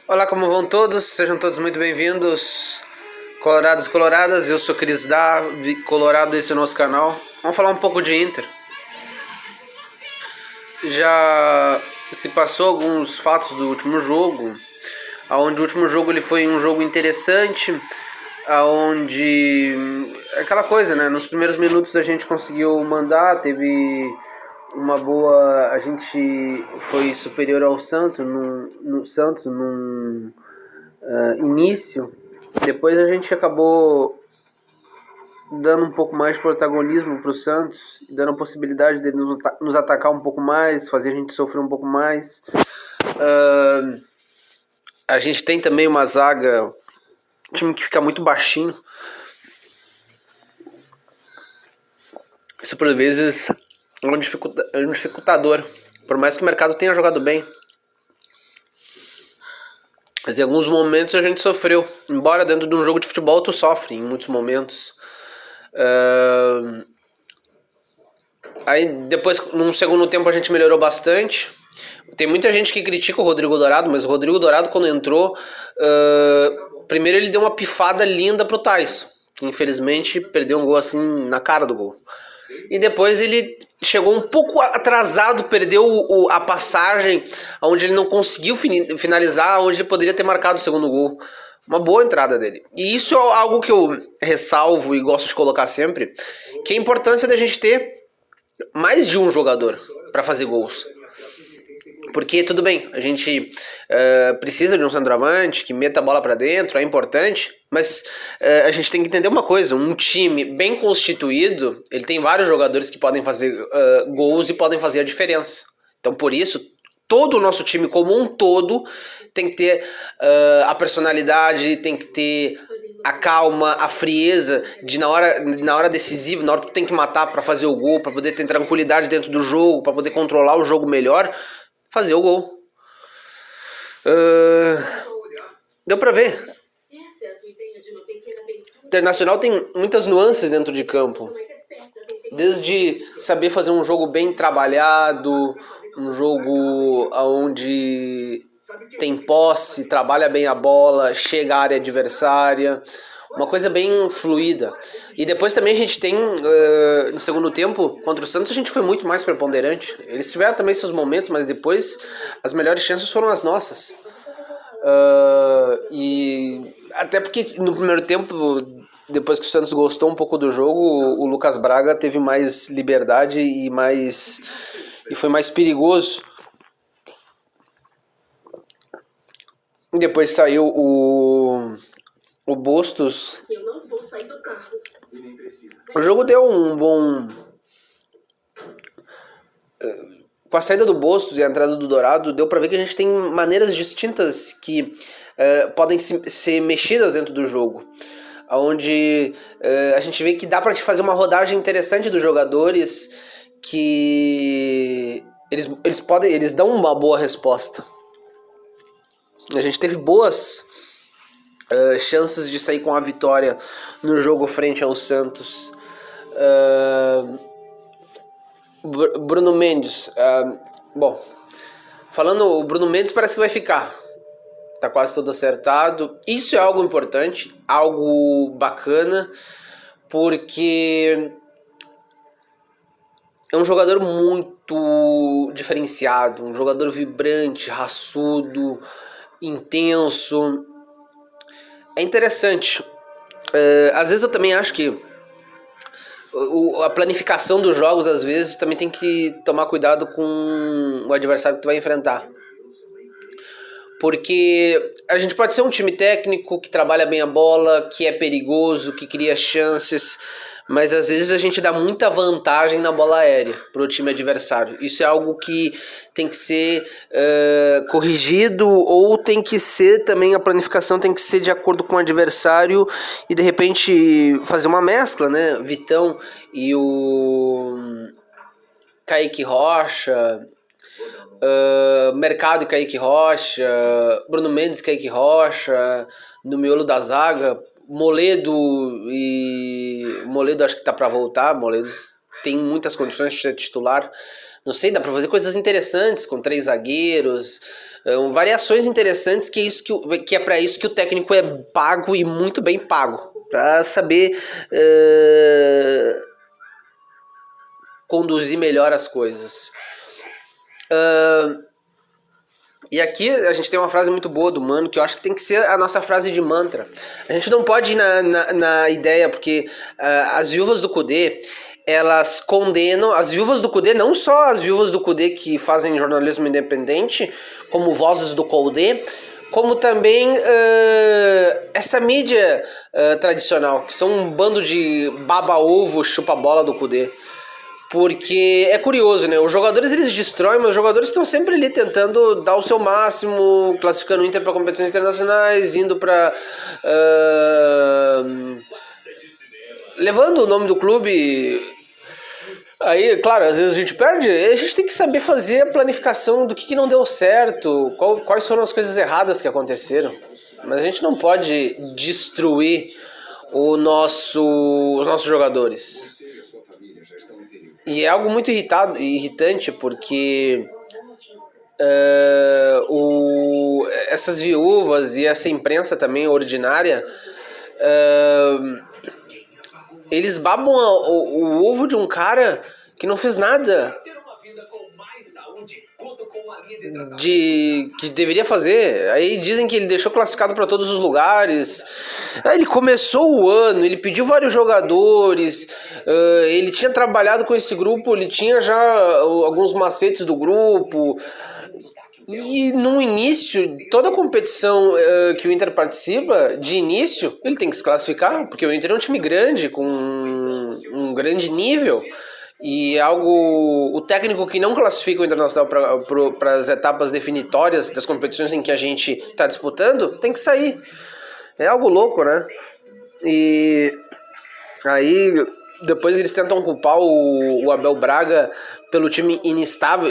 Olá, como vão todos? Sejam todos muito bem-vindos, colorados e coloradas. Eu sou Cris Davi, colorado, esse é o nosso canal. Vamos falar um pouco de Inter. Já se passou alguns fatos do último jogo, onde o último jogo ele foi um jogo interessante, onde aquela coisa, né? Nos primeiros minutos a gente conseguiu mandar, teve uma boa, a gente foi superior ao Santos no Santos num início. Depois a gente acabou dando um pouco mais de protagonismo para o Santos, dando a possibilidade dele nos atacar um pouco mais, fazer a gente sofrer um pouco mais. A gente tem também uma zaga, um time que fica muito baixinho. Isso por vezes é um dificultador. Por mais que o mercado tenha jogado bem, mas em alguns momentos a gente sofreu. Embora dentro de um jogo de futebol tu sofre em muitos momentos. Aí depois, num segundo tempo, a gente melhorou bastante. Tem muita gente que critica o Rodrigo Dourado, mas o Rodrigo Dourado, quando entrou, primeiro ele deu uma pifada linda pro Tyson, que infelizmente perdeu um gol assim na cara do gol. E depois ele chegou um pouco atrasado, perdeu a passagem, onde ele não conseguiu finalizar, onde ele poderia ter marcado o segundo gol. Uma boa entrada dele. E isso é algo que eu ressalvo e gosto de colocar sempre, que é a importância da gente ter mais de um jogador para fazer gols. Porque tudo bem, a gente precisa de um centroavante que meta a bola para dentro, é importante, mas a gente tem que entender uma coisa, um time bem constituído, ele tem vários jogadores que podem fazer gols e podem fazer a diferença. Então por isso, todo o nosso time como um todo tem que ter a personalidade, tem que ter a calma, a frieza de na hora decisiva, na hora que tu tem que matar para fazer o gol, para poder ter tranquilidade dentro do jogo, para poder controlar o jogo melhor, fazer o gol. Deu pra ver. O Internacional tem muitas nuances dentro de campo. Desde saber fazer um jogo bem trabalhado, um jogo onde tem posse, trabalha bem a bola, chega à área adversária, uma coisa bem fluida. E depois também a gente tem, no segundo tempo, contra o Santos, a gente foi muito mais preponderante. Eles tiveram também seus momentos, mas depois as melhores chances foram as nossas. E até porque no primeiro tempo, depois que o Santos gostou um pouco do jogo, o Lucas Braga teve mais liberdade e foi mais perigoso. Depois saiu o Bustos. Eu não vou sair do carro. O jogo deu um bom... Com a saída do Bustos e a entrada do Dourado, deu pra ver que a gente tem maneiras distintas que podem ser mexidas dentro do jogo. Onde a gente vê que dá pra te fazer uma rodagem interessante dos jogadores, que eles dão uma boa resposta. A gente teve boas chances de sair com a vitória no jogo frente ao Santos. Bruno Mendes, bom, falando, o Bruno Mendes parece que vai ficar, tá quase tudo acertado. Isso é algo importante, algo bacana, porque é um jogador muito diferenciado, um jogador vibrante, raçudo, intenso. É interessante. Às vezes eu também acho que a planificação dos jogos, às vezes, também tem que tomar cuidado com o adversário que tu vai enfrentar. Porque a gente pode ser um time técnico que trabalha bem a bola, que é perigoso, que cria chances, mas às vezes a gente dá muita vantagem na bola aérea para o time adversário. Isso é algo que tem que ser corrigido, ou tem que ser também, a planificação tem que ser de acordo com o adversário e de repente fazer uma mescla, né? Vitão e o Kaique Rocha, Mercado e Kaique Rocha, Bruno Mendes e Kaique Rocha, no miolo da zaga, Moledo acho que tá para voltar. Moledo tem muitas condições de ser titular Não sei, dá pra fazer coisas interessantes com 3 zagueiros, variações interessantes que é para isso que o técnico é pago e muito bem pago, para saber conduzir melhor as coisas. E aqui a gente tem uma frase muito boa do Mano, que eu acho que tem que ser a nossa frase de mantra. A gente não pode ir na ideia, porque as viúvas do Kudê, elas condenam, as viúvas do Kudê, não só as viúvas do Kudê que fazem jornalismo independente, como Vozes do Kudê, como também essa mídia tradicional, que são um bando de baba-ovo, chupa-bola do Kudê. Porque é curioso, né? Os jogadores eles destroem, mas os jogadores estão sempre ali tentando dar o seu máximo, classificando o Inter para competições internacionais, indo para levando o nome do clube. Aí, claro, às vezes a gente perde, a gente tem que saber fazer a planificação do que não deu certo, quais foram as coisas erradas que aconteceram. Mas a gente não pode destruir os nossos jogadores. E é algo muito irritante, porque essas viúvas e essa imprensa também ordinária, eles babam o ovo de um cara que não fez nada que deveria fazer. Aí dizem que ele deixou classificado para todos os lugares. Aí ele começou o ano, ele pediu vários jogadores, ele tinha trabalhado com esse grupo, ele tinha já alguns macetes do grupo. E no início, toda a competição que o Inter participa, de início, ele tem que se classificar, porque o Inter é um time grande, com um grande nível. E o técnico que não classifica o Internacional para as etapas definitórias das competições em que a gente está disputando, tem que sair. É algo louco, né? E aí depois eles tentam culpar o Abel Braga pelo time instável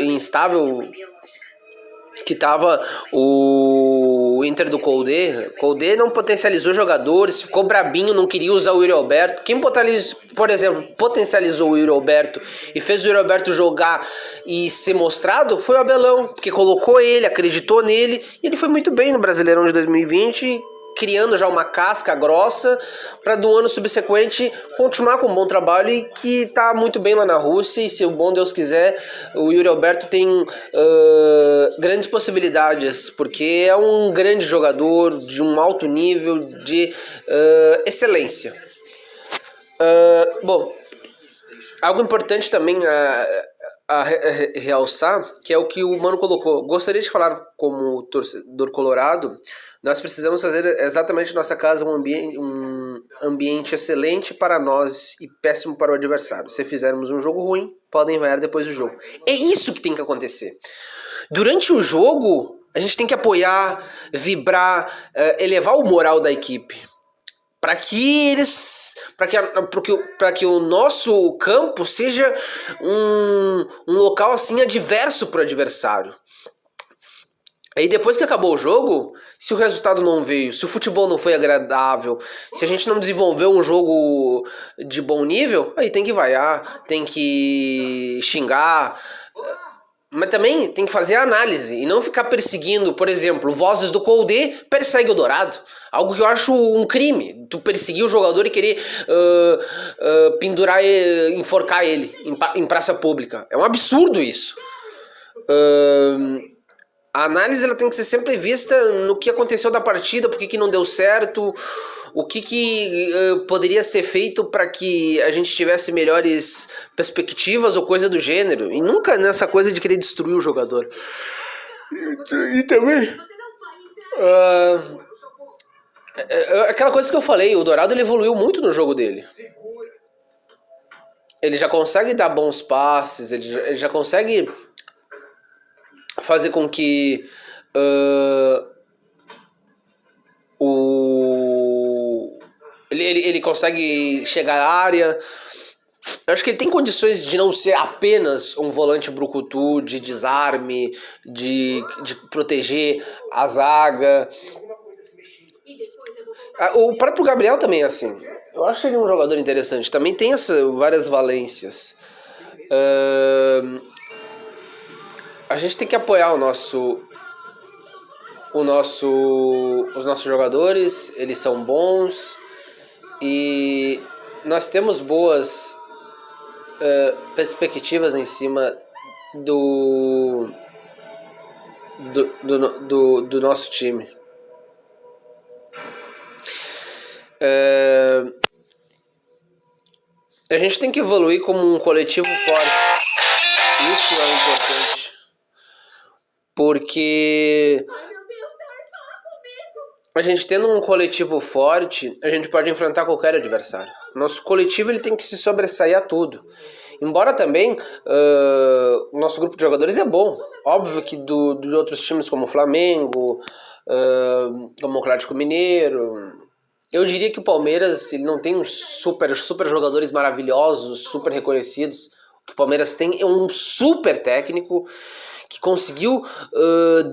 que tava o Inter do Kudê. Kudê não potencializou jogadores, ficou brabinho, não queria usar o Yuri Alberto. Quem, por exemplo, potencializou o Yuri Alberto e fez o Yuri Alberto jogar e ser mostrado foi o Abelão, porque colocou ele, acreditou nele, e ele foi muito bem no Brasileirão de 2020, criando já uma casca grossa para do ano subsequente continuar com um bom trabalho e que está muito bem lá na Rússia. E se o bom Deus quiser, o Yuri Alberto tem grandes possibilidades, porque é um grande jogador de um alto nível de excelência. Bom, algo importante também a realçar, que é o que o Mano colocou. Gostaria de falar como torcedor colorado, nós precisamos fazer exatamente nossa casa um ambiente excelente para nós e péssimo para o adversário. Se fizermos um jogo ruim, podem vaiar depois do jogo. É isso que tem que acontecer. Durante o jogo, a gente tem que apoiar, vibrar, elevar o moral da equipe. Para que o nosso campo seja um local assim adverso para o adversário. Aí depois que acabou o jogo, se o resultado não veio, se o futebol não foi agradável, se a gente não desenvolveu um jogo de bom nível, aí tem que vaiar, tem que xingar, mas também tem que fazer a análise e não ficar perseguindo. Por exemplo, Vozes do Kudê persegue o Dourado, algo que eu acho um crime. Tu perseguir o jogador e querer pendurar, enforcar ele em praça pública. É um absurdo isso. A análise ela tem que ser sempre vista no que aconteceu da partida, por que não deu certo, o que poderia ser feito para que a gente tivesse melhores perspectivas ou coisa do gênero. E nunca nessa coisa de querer destruir o jogador. E também... aquela coisa que eu falei, o Dourado ele evoluiu muito no jogo dele. Ele já consegue dar bons passes, ele já consegue fazer com que ele consegue chegar à área. Eu acho que ele tem condições de não ser apenas um volante brucutu, de desarme, de proteger a zaga. O próprio Gabriel também é assim. Eu acho ele um jogador interessante. Também tem várias valências. A gente tem que apoiar os nossos jogadores, eles são bons e nós temos boas perspectivas em cima do do nosso time. A gente tem que evoluir como um coletivo forte. Isso é importante. Porque a gente tendo um coletivo forte, a gente pode enfrentar qualquer adversário. Nosso coletivo ele tem que se sobressair a tudo. Embora também o nosso grupo de jogadores é bom. Óbvio que de outros times como o Flamengo, como o Atlético Mineiro, eu diria que o Palmeiras ele não tem uns super jogadores maravilhosos, super reconhecidos. O que o Palmeiras tem é um super técnico que conseguiu,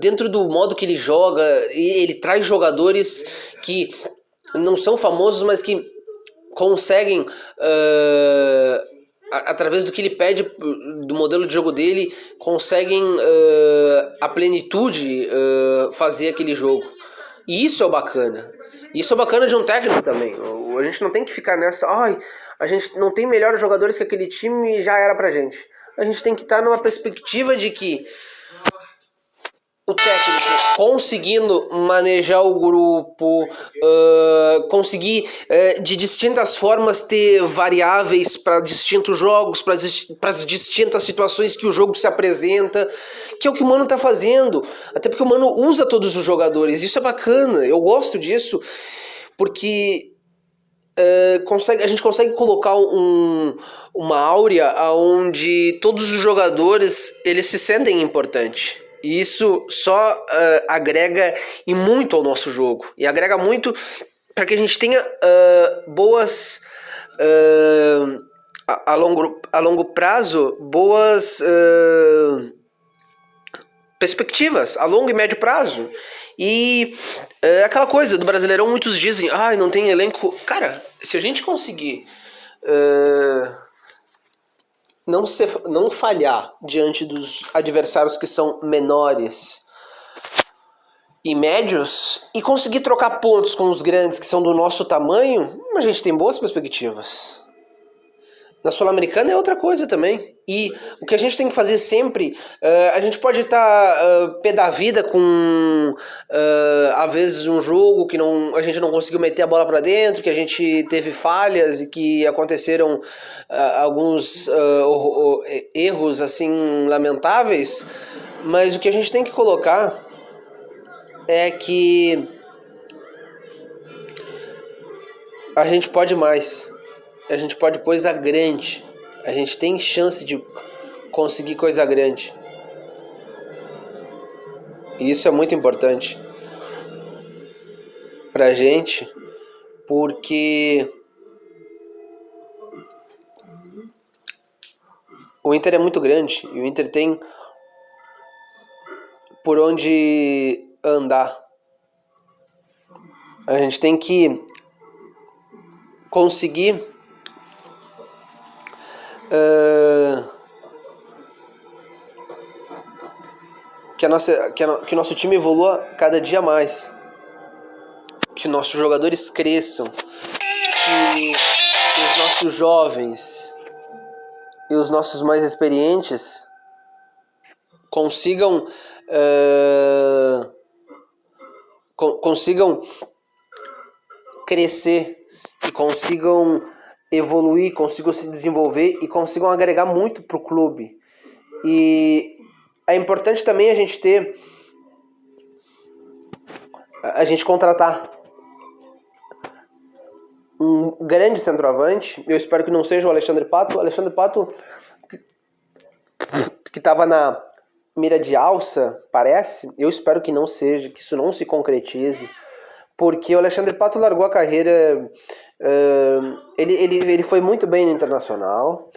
dentro do modo que ele joga, ele traz jogadores que não são famosos, mas que conseguem, através do que ele pede, do modelo de jogo dele, conseguem a plenitude fazer aquele jogo. E isso é o bacana. Isso é bacana de um técnico também. A gente não tem que ficar nessa, a gente não tem melhores jogadores que aquele time e já era pra gente. A gente tem que estar numa perspectiva de que o técnico conseguindo manejar o grupo, conseguir de distintas formas ter variáveis para distintos jogos, para distintas situações que o jogo se apresenta, que é o que o Mano tá fazendo. Até porque o Mano usa todos os jogadores, isso é bacana, eu gosto disso, porque a gente consegue colocar uma áurea onde todos os jogadores eles se sentem importantes. E isso só agrega e muito ao nosso jogo. E agrega muito para que a gente tenha boas... a longo prazo, boas perspectivas, a longo e médio prazo. E aquela coisa do Brasileirão, muitos dizem, não tem elenco. Cara, se a gente conseguir não falhar diante dos adversários que são menores e médios e conseguir trocar pontos com os grandes que são do nosso tamanho, a gente tem boas perspectivas. Na Sul-Americana é outra coisa também. E o que a gente tem que fazer sempre, a gente pode estar pé da vida com, às vezes, um jogo que a gente não conseguiu meter a bola para dentro, que a gente teve falhas e que aconteceram alguns erros assim lamentáveis, mas o que a gente tem que colocar é que a gente pode mais. A gente pode coisa grande. A gente tem chance de conseguir coisa grande. E isso é muito importante pra gente, porque o Inter é muito grande e o Inter tem por onde andar. A gente tem que conseguir que nosso time evolua cada dia mais, que nossos jogadores cresçam, que os nossos jovens e os nossos mais experientes consigam crescer e consigam evoluir, consigam se desenvolver e consigam agregar muito para o clube. E é importante também a gente contratar um grande centroavante. Eu espero que não seja o Alexandre Pato. O Alexandre Pato, que estava na mira de alça, parece. Eu espero que não seja, que isso não se concretize. Porque o Alexandre Pato largou a carreira... Ele foi muito bem no Internacional.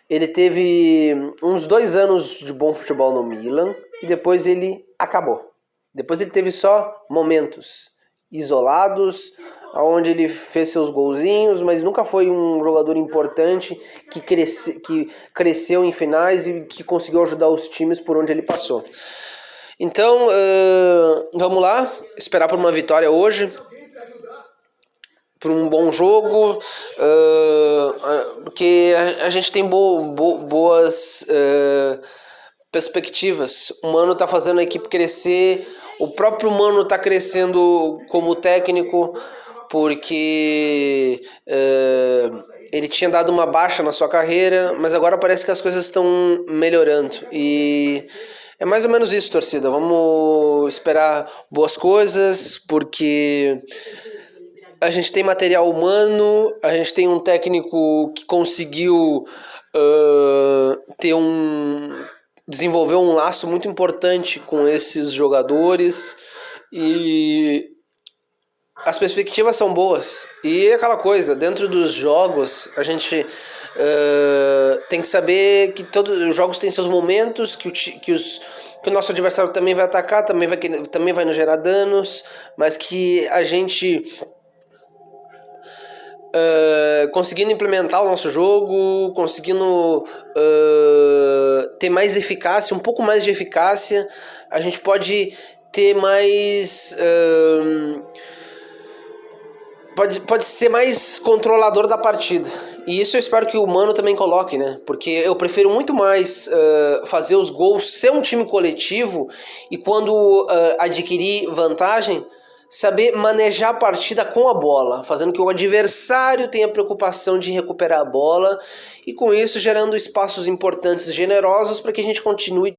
Ele teve uns 2 anos de bom futebol no Milan. E depois ele acabou. Depois ele teve só momentos. isolados, onde ele fez seus golzinhos, mas nunca foi um jogador importante que cresceu em finais e que conseguiu ajudar os times por onde ele passou. Então, vamos lá, esperar por uma vitória hoje, por um bom jogo, porque a gente tem boas perspectivas. O Mano está fazendo a equipe crescer, o próprio Mano está crescendo como técnico, porque ele tinha dado uma baixa na sua carreira, mas agora parece que as coisas estão melhorando. E é mais ou menos isso, torcida. Vamos esperar boas coisas, porque a gente tem material humano, a gente tem um técnico que conseguiu desenvolver um laço muito importante com esses jogadores e as perspectivas são boas. E aquela coisa, dentro dos jogos, a gente tem que saber que todos os jogos têm seus momentos, que o nosso adversário também vai atacar, também vai nos gerar danos, mas que a gente conseguindo implementar o nosso jogo, conseguindo ter mais eficácia, um pouco mais de eficácia, a gente pode ter mais... Pode ser mais controlador da partida. E isso eu espero que o Mano também coloque, né? Porque eu prefiro muito mais fazer os gols, ser um time coletivo e quando adquirir vantagem, saber manejar a partida com a bola, fazendo que o adversário tenha preocupação de recuperar a bola e com isso gerando espaços importantes, generosos para que a gente continue